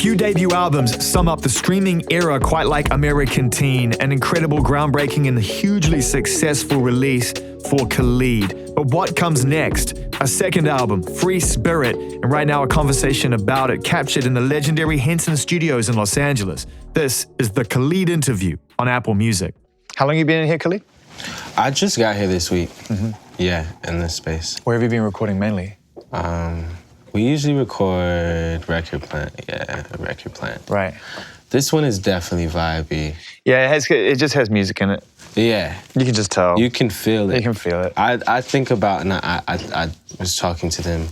few debut albums sum up the streaming era quite like American Teen, an incredible, groundbreaking and hugely successful release for Khalid. But what comes next? A second album, Free Spirit, and right now a conversation about it captured in the legendary Henson studios in Los Angeles. This is the Khalid interview on Apple Music. How long have you been in here, Khalid? I just got here this week. Yeah, in this space. Where have you been recording mainly? We usually record Record Plant. Yeah, a Record Plant. Right. This one is definitely vibey. Yeah, it just has music in it. Yeah. You can just tell. You can feel it. You can feel it. I think about, and I was talking to them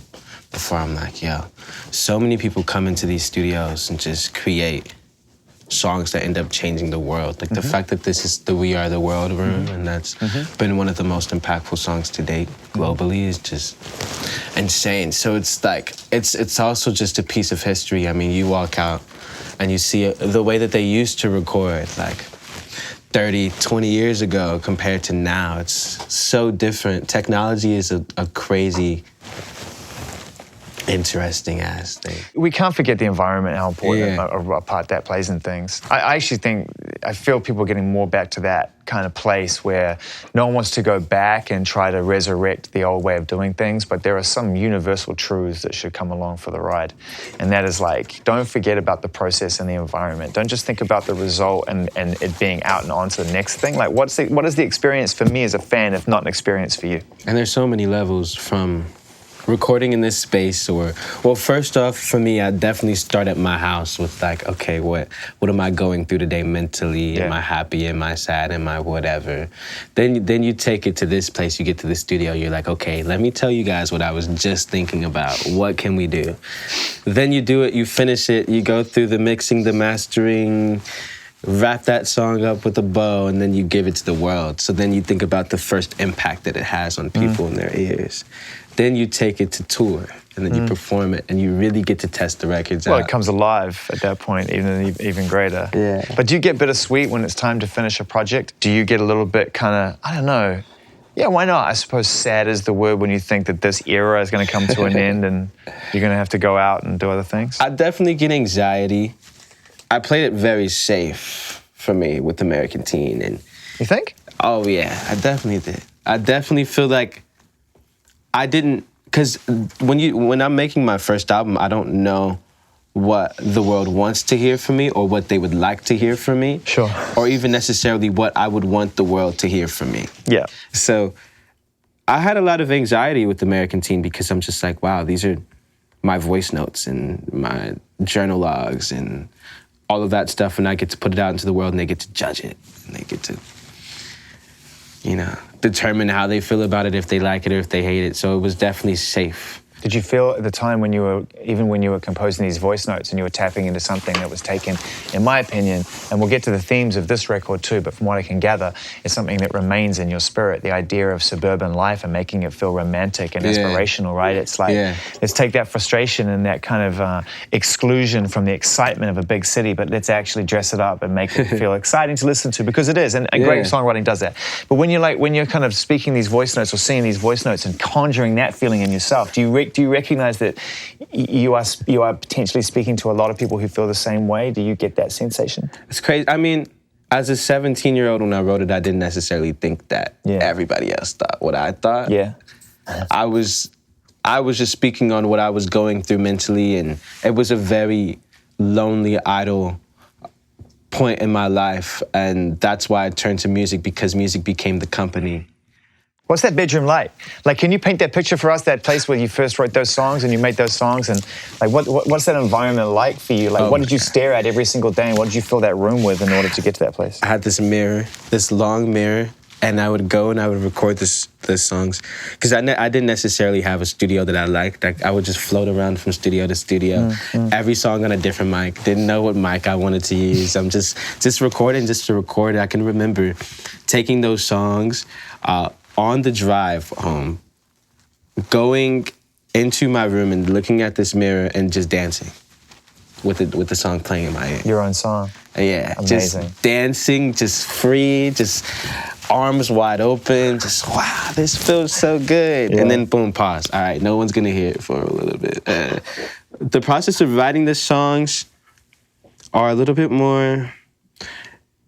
before, I'm like, yo, so many people come into these studios and just create songs that end up changing the world. Like the fact that this is the We Are the World room, and that's been one of the most impactful songs to date globally, is just insane. So it's like, it's also just a piece of history. I mean, you walk out and you see the way that they used to record, like 30, 20 years ago compared to now. It's so different. Technology is a crazy, interesting ass thing. We can't forget the environment, how important a part that plays in things. I actually I feel people are getting more back to that kind of place where no one wants to go back and try to resurrect the old way of doing things, but there are some universal truths that should come along for the ride. And that is like, don't forget about the process and the environment. Don't just think about the result and it being out and on to the next thing. Like, what is the experience for me as a fan, if not an experience for you? And there's so many levels from recording in this space, well, first off, for me, I definitely start at my house with like, okay, what am I going through today mentally? Yeah. Am I happy? Am I sad? Am I whatever? Then you take it to this place, you get to the studio, you're like, okay, let me tell you guys what I was just thinking about. What can we do? Then you do it, you finish it, you go through the mixing, the mastering, wrap that song up with a bow, and then you give it to the world. So then you think about the first impact that it has on people in their ears. Then you take it to tour, and then you perform it, and you really get to test the records out. Well, it comes alive at that point, even greater. Yeah. But do you get bittersweet when it's time to finish a project? Do you get a little bit kind of, I don't know, yeah, why not? I suppose sad is the word when you think that this era is going to come to an end and you're going to have to go out and do other things? I definitely get anxiety. I played it very safe for me with American Teen. And you think? Oh, yeah, I definitely did. I definitely feel like I didn't, because when I'm making my first album, I don't know what the world wants to hear from me or what they would like to hear from me. Sure. Or even necessarily what I would want the world to hear from me. Yeah. So I had a lot of anxiety with American Teen because I'm just like, wow, these are my voice notes and my journal logs and all of that stuff, and I get to put it out into the world and they get to judge it. And they get to, determine how they feel about it, if they like it or if they hate it. So it was definitely safe. Did you feel at the time when you were composing these voice notes and you were tapping into something that was taken, in my opinion, and we'll get to the themes of this record too, but from what I can gather, it's something that remains in your spirit, the idea of suburban life and making it feel romantic and aspirational, right? It's like, let's take that frustration and that kind of exclusion from the excitement of a big city, but let's actually dress it up and make it feel exciting to listen to, because it is, and great songwriting does that. But when you're kind of speaking these voice notes or seeing these voice notes and conjuring that feeling in yourself, do you recognize that you are potentially speaking to a lot of people who feel the same way? Do you get that sensation? It's crazy. I mean, as a 17-year-old when I wrote it, I didn't necessarily think that everybody else thought what I thought. Yeah. I was just speaking on what I was going through mentally, and it was a very lonely, idle point in my life, and that's why I turned to music, because music became the company. What's that bedroom like? Like, can you paint that picture for us, that place where you first wrote those songs and you made those songs? And like, what's that environment like for you? Like, what did you stare at every single day, and what did you fill that room with in order to get to that place? I had this mirror, this long mirror, and I would go and I would record the songs. Because I didn't necessarily have a studio that I liked. I would just float around from studio to studio. Every song on a different mic. Didn't know what mic I wanted to use. I'm just recording just to record. I can remember taking those songs, on the drive home, going into my room and looking at this mirror and just dancing with the song playing in my ear. Your own song. Yeah. Amazing. Just dancing, just free, just arms wide open, just, wow, this feels so good. Yeah. And then boom, pause. All right, no one's gonna hear it for a little bit. The process of writing the songs, are a little bit more.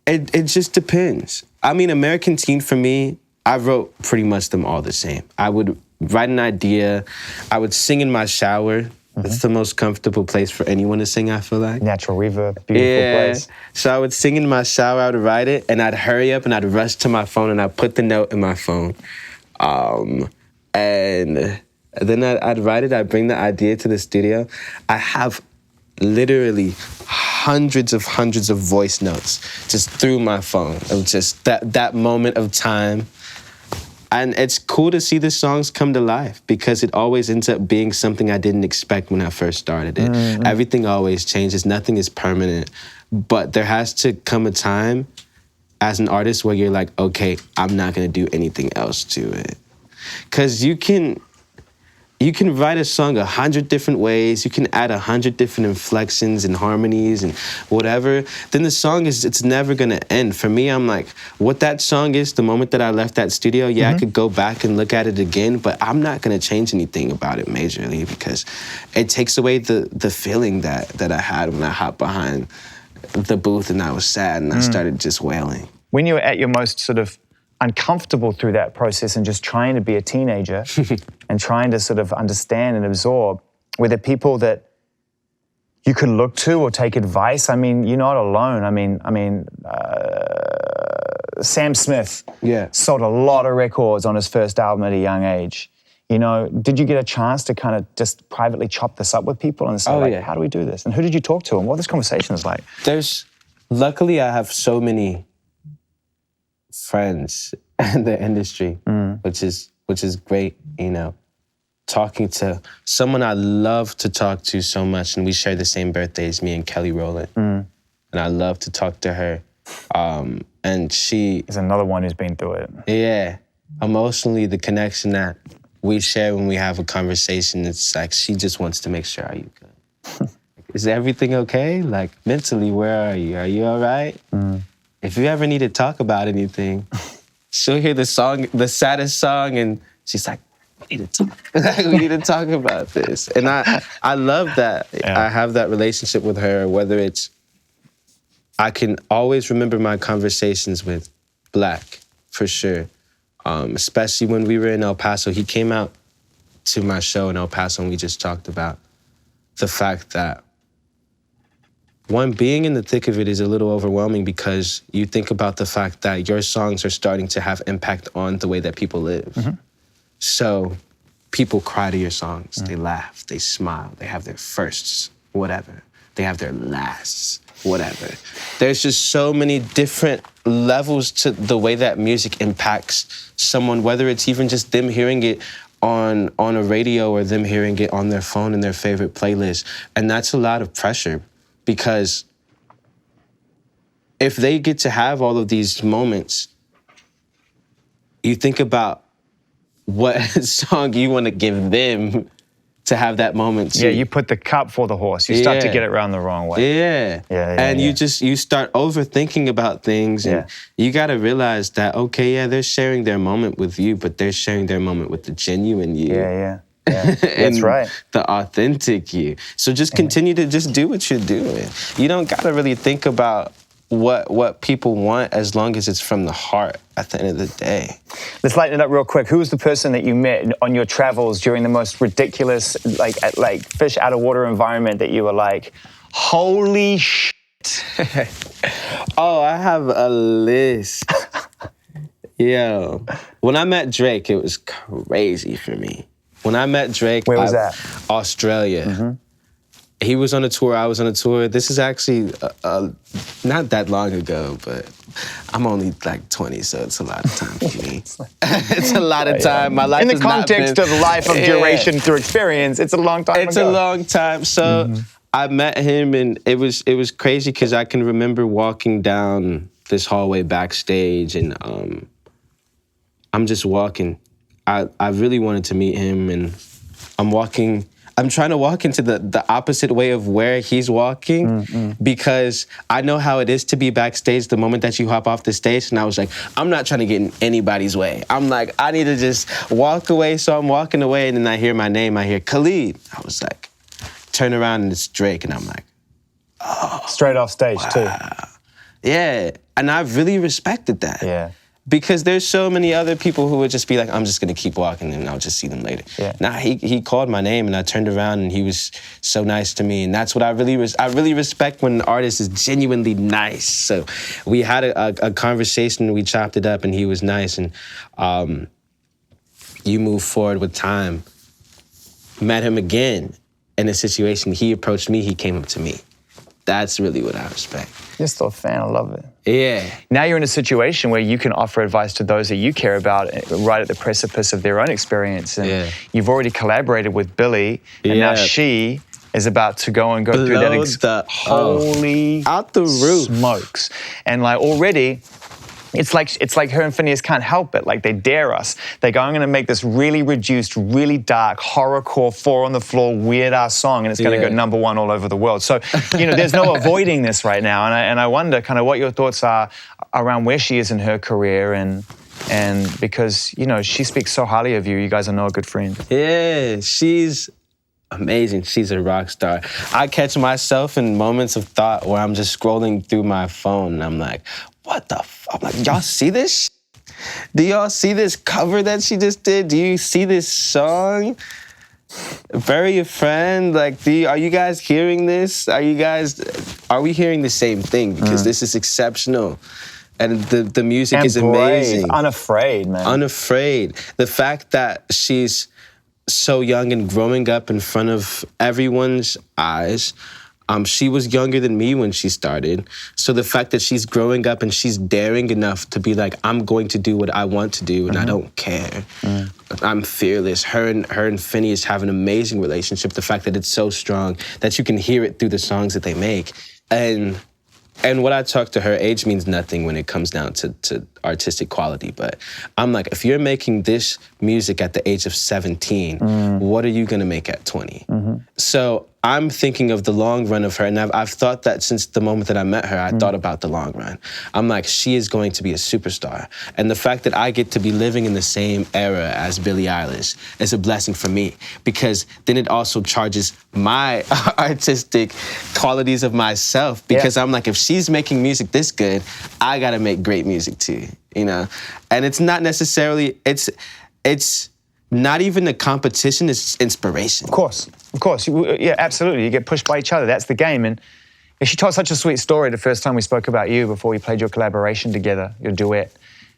It just depends. I mean, American Teen for me, I wrote pretty much them all the same. I would write an idea, I would sing in my shower. It's the most comfortable place for anyone to sing, I feel like. Natural reverb, beautiful place. So I would sing in my shower, I would write it, and I'd hurry up and I'd rush to my phone and I'd put the note in my phone. And then I'd write it, I'd bring the idea to the studio. I have literally hundreds of voice notes just through my phone of just that moment of time. And it's cool to see the songs come to life because it always ends up being something I didn't expect when I first started it. Everything always changes. Nothing is permanent. But there has to come a time as an artist where you're like, okay, I'm not going to do anything else to it. Because you can write a song 100 different ways. You can add 100 different inflections and harmonies and whatever. Then the song it's never gonna end. For me, I'm like, what that song is, the moment that I left that studio, I could go back and look at it again, but I'm not gonna change anything about it majorly because it takes away the feeling that I had when I hopped behind the booth and I was sad and I started just wailing. When you were at your most sort of uncomfortable through that process and just trying to be a teenager and trying to sort of understand and absorb, were there people that you could look to or take advice? I mean, you're not alone. I mean, Sam Smith sold a lot of records on his first album at a young age. You know, did you get a chance to kind of just privately chop this up with people and say, how do we do this? And who did you talk to and what this conversation is like? Luckily, I have so many friends in the industry, which is great, you know. Talking to someone I love to talk to so much, and we share the same birthdays, me and Kelly Rowland. And I love to talk to her. And she is another one who's been through it. Yeah. Emotionally, the connection that we share when we have a conversation, it's like she just wants to make sure, are you good? Is everything okay? Like, mentally, where are you? Are you all right? If you ever need to talk about anything, she'll hear the song, the saddest song, and she's like, we need to talk. We need to talk about this. And I love that. I have that relationship with her, whether it's, I can always remember my conversations with Black, for sure. Especially when we were in El Paso. He came out to my show in El Paso and we just talked about the fact that one, being in the thick of it is a little overwhelming because you think about the fact that your songs are starting to have impact on the way that people live. So people cry to your songs, they laugh, they smile, they have their firsts, whatever. They have their lasts, whatever. There's just so many different levels to the way that music impacts someone, whether it's even just them hearing it on a radio or them hearing it on their phone in their favorite playlist. And that's a lot of pressure. Because if they get to have all of these moments, you think about what song you want to give them to have that moment too. Yeah, you put the cup for the horse. You start to get it around the wrong way. And you start overthinking about things and you got to realize that, okay, they're sharing their moment with you, but they're sharing their moment with the genuine you. Yeah. That's right. The authentic you. So just continue to just do what you're doing. You don't gotta really think about what people want as long as it's from the heart at the end of the day. Let's lighten it up real quick. Who was the person that you met on your travels during the most ridiculous, like fish out of water environment that you were like, holy shit? Oh, I have a list. Yo, when I met Drake, it was crazy for me. When I met Drake, where was that? Australia. He was on a tour, I was on a tour. This is actually not that long ago, but I'm only like 20, so it's a lot of time for me. It's a lot of time. My life in the context of life of duration through experience, it's a long time It's ago. a long time. So I met him, and it was crazy because I can remember walking down this hallway backstage, and I'm just walking. I really wanted to meet him, and I'm trying to walk into the opposite way of where he's walking because I know how it is to be backstage the moment that you hop off the stage. And I was like, I'm not trying to get in anybody's way. I'm like, I need to just walk away. So I'm walking away, and then I hear my name. I hear Khalid. I was like, turn around, and it's Drake. And I'm like, Straight off stage too. Yeah, and I really respected that. Yeah. Because there's so many other people who would just be like, I'm just gonna keep walking and I'll just see them later. Yeah. Nah, he called my name and I turned around and he was so nice to me. And that's what I really respect when an artist is genuinely nice. So we had a conversation, we chopped it up and he was nice. And you move forward with time. Met him again in a situation, he approached me, he came up to me. That's really what I respect. You're still a fan, I love it. Yeah. Now you're in a situation where you can offer advice to those that you care about right at the precipice of their own experience. And you've already collaborated with Billie, and now she is about to go through that holy out the roof smokes. And like already, it's like her and Phineas can't help it. Like they dare us. They go, I'm going to make this really reduced, really dark, horrorcore, four on the floor, weird ass song, and it's going to go #1 all over the world. So, there's no avoiding this right now. And I wonder kind of what your thoughts are around where she is in her career and because, she speaks so highly of you. You guys are no good friends. Yeah, she's amazing. She's a rock star. I catch myself in moments of thought where I'm just scrolling through my phone and I'm like, what the I'm like, y'all see this? Do y'all see this cover that she just did? Do you see this song? Bury a Friend? Like, are you guys hearing this? Are we hearing the same thing? Because this is exceptional. And the music is amazing. Unafraid, man. Unafraid. The fact that she's so young and growing up in front of everyone's eyes. She was younger than me when she started. So the fact that she's growing up and she's daring enough to be like, I'm going to do what I want to do and I don't care. I'm fearless. Her and Phineas have an amazing relationship. The fact that it's so strong that you can hear it through the songs that they make. And what I talk to her, age means nothing when it comes down to artistic quality. But I'm like, if you're making this music at the age of 17, what are you gonna make at 20? So I'm thinking of the long run of her, and I've thought that since the moment that I met her, I thought about the long run. I'm like, she is going to be a superstar. And the fact that I get to be living in the same era as Billie Eilish is a blessing for me, because then it also charges my artistic qualities of myself, because I'm like, if she's making music this good, I gotta make great music too, And it's not necessarily, it's not even a competition, it's inspiration. Of course. Yeah, absolutely. You get pushed by each other. That's the game. And she told such a sweet story the first time we spoke about you before we played your collaboration together, your duet.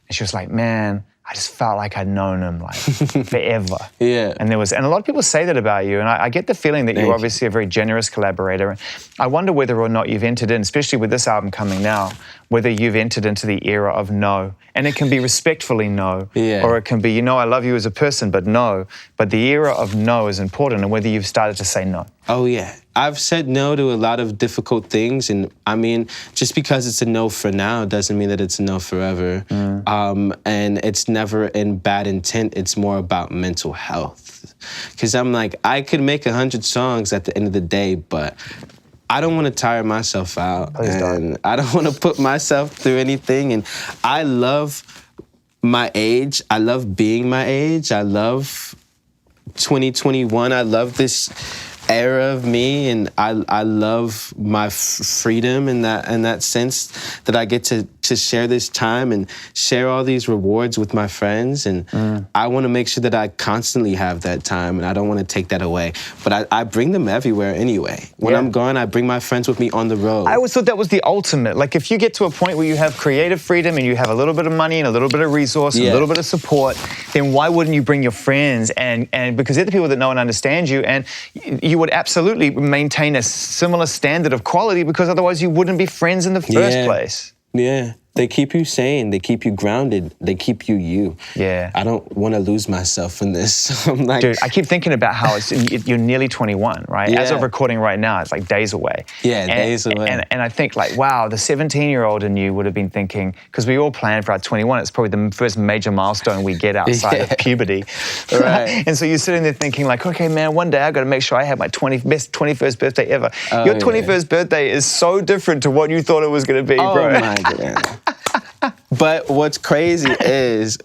And she was like, man, I just felt like I'd known him like forever. Yeah. And a lot of people say that about you. And I get the feeling that you're obviously a very generous collaborator. I wonder whether or not you've entered in, especially with this album coming now, whether you've entered into the era of no. And it can be respectfully no. Or it can be, I love you as a person, but no. But the era of no is important, and whether you've started to say no. Oh, yeah. I've said no to a lot of difficult things. And I mean, just because it's a no for now doesn't mean that it's a no forever. And it's never in bad intent. It's more about mental health. Because I'm like, I could make 100 songs at the end of the day, but I don't want to tire myself out. Please don't. I don't want to put myself through anything. And I love my age. I love being my age. I love 2021. I love this era of me, and I love my freedom in that sense that I get to share this time and share all these rewards with my friends, and I want to make sure that I constantly have that time, and I don't want to take that away. But I bring them everywhere anyway. When I'm gone, I bring my friends with me on the road. I always thought that was the ultimate. Like, if you get to a point where you have creative freedom and you have a little bit of money and a little bit of resource and a little bit of support, then why wouldn't you bring your friends and because they're the people that know and understand you, and you would absolutely maintain a similar standard of quality, because otherwise you wouldn't be friends in the first place. Yeah. They keep you sane. They keep you grounded. They keep you you. Yeah. I don't want to lose myself in this. I'm like, dude, I keep thinking about how you're nearly 21, right? Yeah. As of recording right now, it's like days away. Yeah, days away. And I think like, wow, the 17-year-old in you would have been thinking, because we all plan for our 21, it's probably the first major milestone we get outside of puberty. Right. And so you're sitting there thinking like, okay, man, one day I've got to make sure I have my best 21st birthday ever. Your 21st birthday is so different to what you thought it was going to be, bro. Oh my goodness. But what's crazy is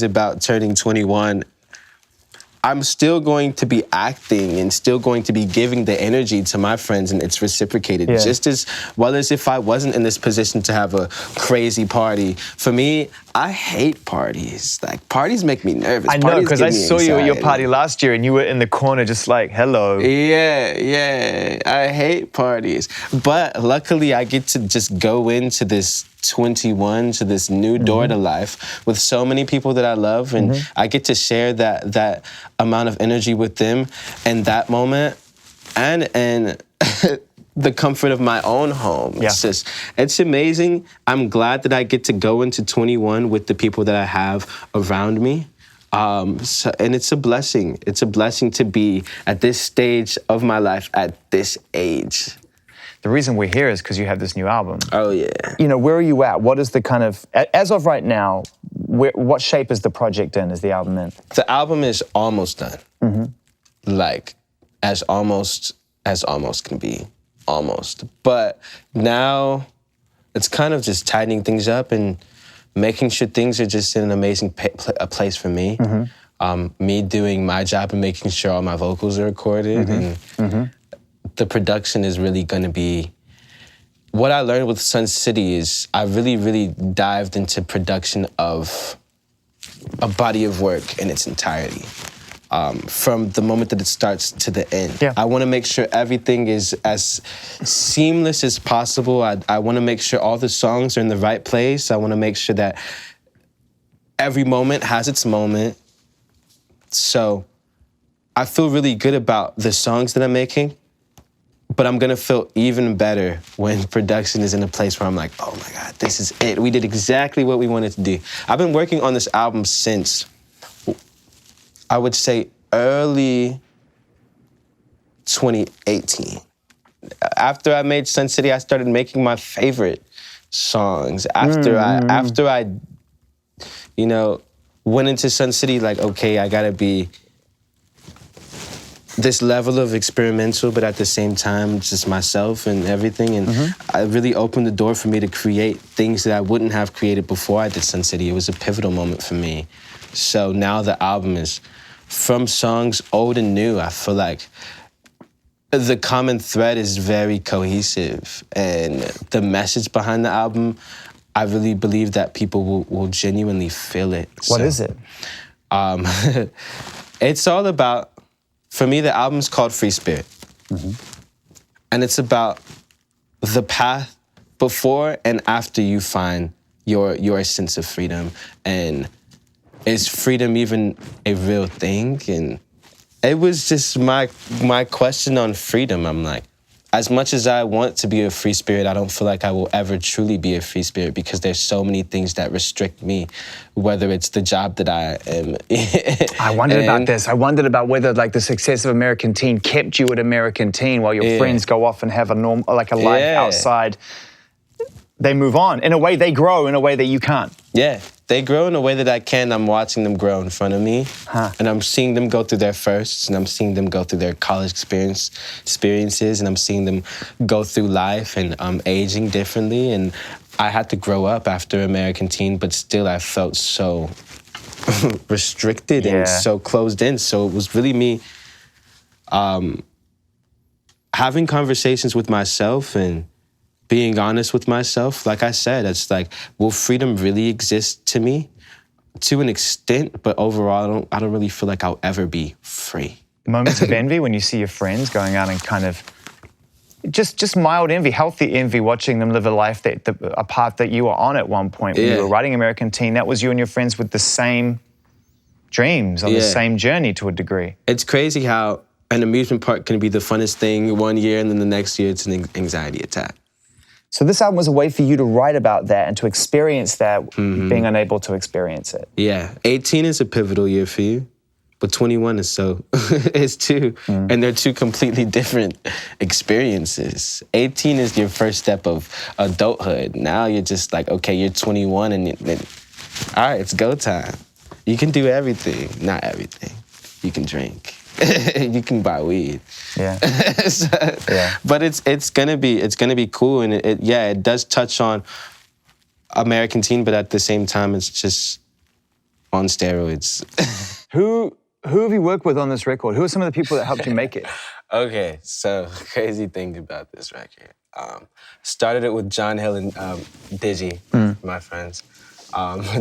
about turning 21, I'm still going to be acting and still going to be giving the energy to my friends, and it's reciprocated just as well as if I wasn't in this position to have a crazy party. For me, I hate parties. Like, parties make me nervous. I know, because I saw you at your party last year and you were in the corner just like, hello. Yeah. I hate parties. But luckily, I get to just go into this 21, to this new door to life with so many people that I love, and I get to share that amount of energy with them in that moment, and the comfort of my own home. It's amazing. I'm glad that I get to go into 21 with the people that I have around me. And it's a blessing. It's a blessing to be at this stage of my life at this age. The reason we're here is because you have this new album. Oh, yeah. You know, where are you at? What is the kind of, as of right now, what shape is the project in? Is the album in? The album is almost done. Like, as almost can be. Almost. But now it's kind of just tightening things up and making sure things are just in an amazing place for me. Me doing my job and making sure all my vocals are recorded. And the production is really going to be... What I learned with Sun City is I really dived into production of a body of work in its entirety. From the moment that it starts to the end. I want to make sure everything is as seamless as possible. I want to make sure all the songs are in the right place. I want to make sure that every moment has its moment. So I feel really good about the songs that I'm making, but I'm going to feel even better when production is in a place where I'm like, oh my God, this is it. We did exactly what we wanted to do. I've been working on this album since, I would say, early 2018. After I made Sun City, I started making my favorite songs. After I, you know, went into Sun City, like, okay, I gotta be this level of experimental, but at the same time, just myself and everything. And I really opened the door for me to create things that I wouldn't have created before I did Sun City. It was a pivotal moment for me. So now the album is from songs old and new. I feel like the common thread is very cohesive, and the message behind the album, I really believe that people will genuinely feel it. What is it? It's all about, for me, the album's called Free Spirit. And it's about the path before and after you find your sense of freedom. And is freedom even a real thing? And it was just my question on freedom. I'm like, as much as I want to be a free spirit, I don't feel like I will ever truly be a free spirit because there's so many things that restrict me, whether it's the job that I am in. I wondered about this. I wondered about whether like the success of American Teen kept you at American Teen while your friends go off and have a life outside. They move on. In a way, they grow in a way that you can't. Yeah, they grow in a way that I can. I'm watching them grow in front of me. And I'm seeing them go through their firsts, and I'm seeing them go through their college experiences, and I'm seeing them go through life and aging differently. And I had to grow up after American Teen, but still I felt so restricted and so closed in. So it was really me having conversations with myself and being honest with myself. Like I said, it's like, will freedom really exist to me? To an extent, but overall, I don't really feel like I'll ever be free. Moments of envy when you see your friends going out and kind of, just mild envy, healthy envy, watching them live a life a path that you were on at one point when you were writing American Teen. That was you and your friends with the same dreams, on the same journey to a degree. It's crazy how an amusement park can be the funnest thing one year, and then the next year it's an anxiety attack. So this album was a way for you to write about that and to experience that, being unable to experience it. Yeah, 18 is a pivotal year for you, but 21 is is too. And they're two completely different experiences. 18 is your first step of adulthood. Now you're just like, okay, you're 21 and all right, it's go time. You can do everything. Not everything. You can drink. You can buy weed. But it's gonna be cool, and it does touch on American Teen, but at the same time it's just on steroids. Who Who have you worked with on this record? Who are some of the people that helped you make it? Okay, so crazy thing about this record. Started it with John Hill and Digi, my friends.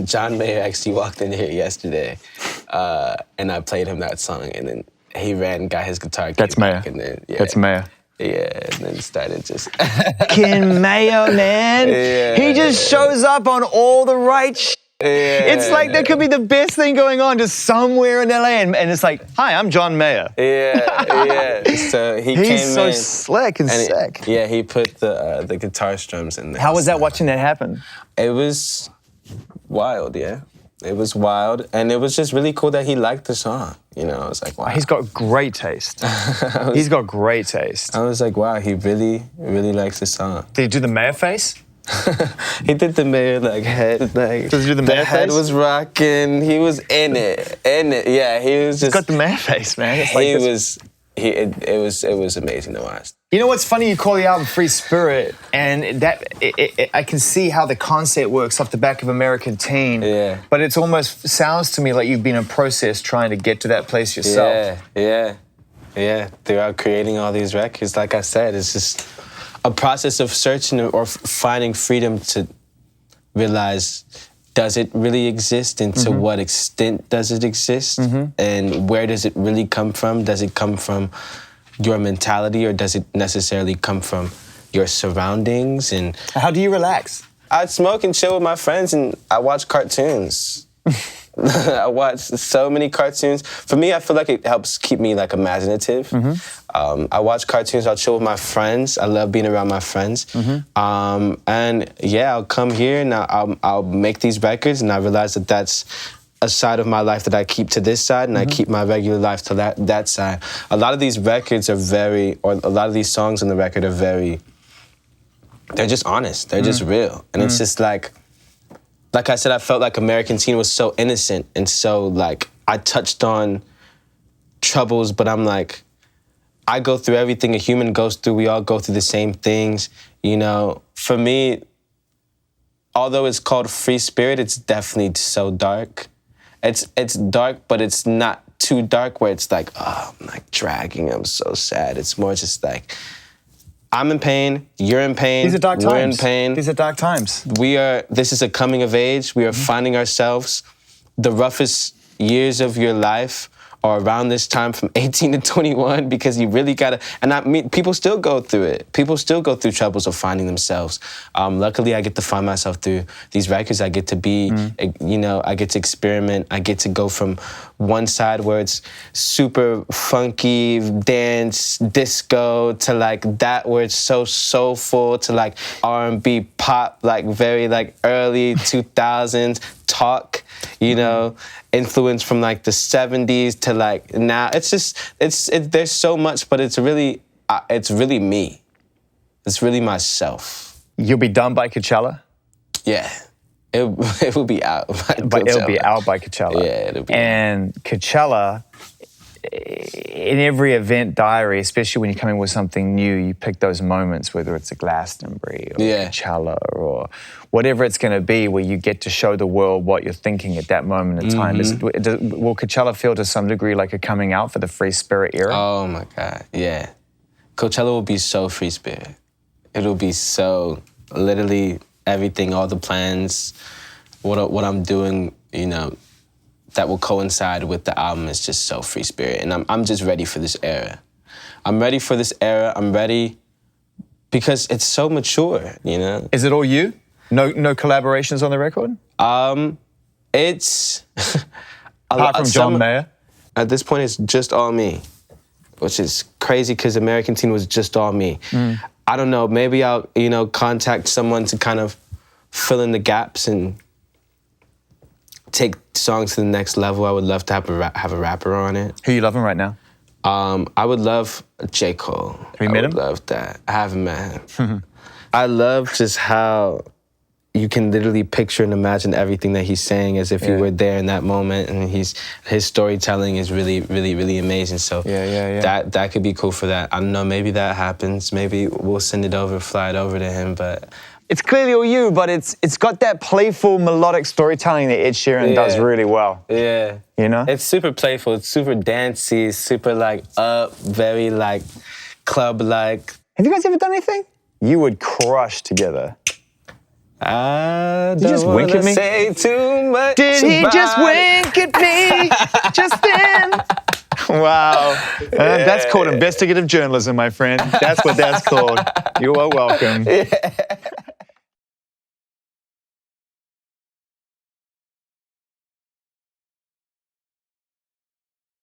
John Mayer actually walked in here yesterday, and I played him that song, and then he ran and got his guitar. That's Mayer. And then, That's Mayer. Yeah, and then started just... Ken Mayer, man. Yeah. He just shows up on all the right shit. Yeah. It's like there could be the best thing going on just somewhere in LA, and it's like, hi, I'm John Mayer. Yeah. So he came in. He's so slick and sick. He put the guitar strums in there. How was that watching that happen? It was wild, yeah. It was wild, and it was just really cool that he liked the song. You know, I was like, wow. He's got great taste. He's got great taste. I was like, wow, he really, really likes the song. Did he do the Mayer face? He did the Mayer head, Does he do the Mayer head face? was rocking. He was in it. Yeah, he was just. He's got the Mayer face, man. It's like it was amazing to watch. You know what's funny? You call the album Free Spirit, and I can see how the concept works off the back of American Teen. Yeah. But it almost sounds to me like you've been in a process trying to get to that place yourself. Yeah. Throughout creating all these records, like I said, it's just a process of searching or finding freedom to realize, does it really exist, and to what extent does it exist, and where does it really come from? Does it come from your mentality, or does it necessarily come from your surroundings? And How do you relax? I smoke and chill with my friends, and I watch cartoons. I watch so many cartoons. For me, I feel like it helps keep me like imaginative. I watch cartoons, I'll chill with my friends. I love being around my friends. And yeah, I'll come here and I'll make these records, and I realize that that's a side of my life that I keep to this side, and I keep my regular life to that side. A lot of these records are a lot of these songs on the record are they're just honest. They're just real. And it's just like I said, I felt like American Teen was so innocent, and so like I touched on troubles, but I'm like, I go through everything a human goes through. We all go through the same things. You know, for me, although it's called Free Spirit, it's definitely so dark. It's dark, but it's not too dark where it's like, oh, I'm like dragging, I'm so sad. It's more just like, I'm in pain, you're in pain, These are dark times. we're in pain. These are dark times. This is a coming of age. We are finding ourselves. The roughest years of your life are around this time from 18 to 21, because you really gotta, and I mean, people still go through it. People still go through troubles of finding themselves. Luckily, I get to find myself through these records. I get to be, you know, I get to experiment. I get to go from one side where it's super funky, dance, disco, to like that where it's so soulful, to like R&B pop, like very like early 2000s talk, you know, influence from like the 70s to like now. It's just, there's so much, but it's really me. It's really myself. You'll be done by Coachella? Yeah. It will be out by Coachella. But it'll be out by Coachella. Yeah, it'll be And Coachella, in every event diary, especially when you're coming with something new, you pick those moments, whether it's a Glastonbury or Coachella or whatever it's going to be, where you get to show the world what you're thinking at that moment in time. Will Coachella feel to some degree like a coming out for the Free Spirit era? Oh my God, yeah. Coachella will be so Free Spirit. It'll be so, literally everything, all the plans, what I'm doing, you know, that will coincide with the album is just so Free Spirit. And I'm just ready for this era. I'm ready for this era. I'm ready because it's so mature, you know? Is it all you? No collaborations on the record? It's... Apart from John Mayer? At this point, it's just all me, which is crazy because American Teen was just all me. I don't know, maybe I'll, you know, contact someone to kind of fill in the gaps and take songs to the next level. I would love to have a rapper on it. Who are you loving right now? I would love J. Cole. Have you met him? I would love that. I haven't met him. I love just how you can literally picture and imagine everything that he's saying as if you were there in that moment, and his storytelling is really, really, really amazing. So that could be cool for that. I don't know, maybe that happens. Maybe we'll send it over, fly it over to him, but it's clearly all you, but it's got that playful melodic storytelling that Ed Sheeran does really well. Yeah. You know? It's super playful, it's super dancey, super like very like club-like. Have you guys ever done anything? You would crush together. I Did you just wink at me? Say too much. Did he just wink at me just then? Wow. That's called investigative journalism, my friend. That's what that's called. You are welcome. Yeah.